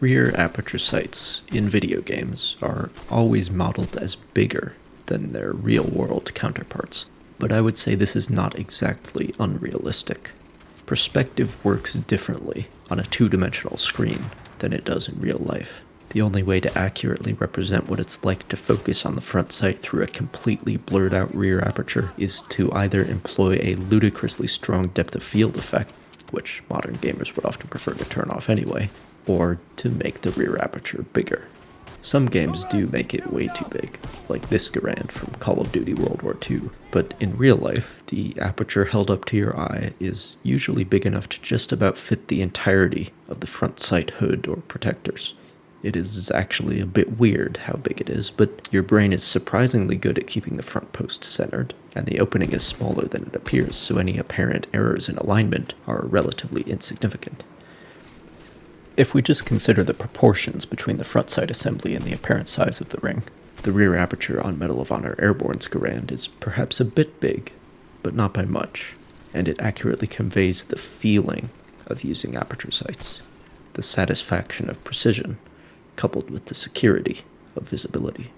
Rear aperture sights in video games are always modeled as bigger than their real-world counterparts, but I would say this is not exactly unrealistic. Perspective works differently on a two-dimensional screen than it does in real life. The only way to accurately represent what it's like to focus on the front sight through a completely blurred out rear aperture is to either employ a ludicrously strong depth of field effect, which modern gamers would often prefer to turn off anyway, or to make the rear aperture bigger. Some games do make it way too big, like this Garand from Call of Duty World War II, but in real life, the aperture held up to your eye is usually big enough to just about fit the entirety of the front sight hood or protectors. It is actually a bit weird how big it is, but your brain is surprisingly good at keeping the front post centered, and the opening is smaller than it appears, so any apparent errors in alignment are relatively insignificant. If we just consider the proportions between the front sight assembly and the apparent size of the ring, the rear aperture on Medal of Honor Airborne's Garand is perhaps a bit big, but not by much, and it accurately conveys the feeling of using aperture sights, the satisfaction of precision, coupled with the security of visibility.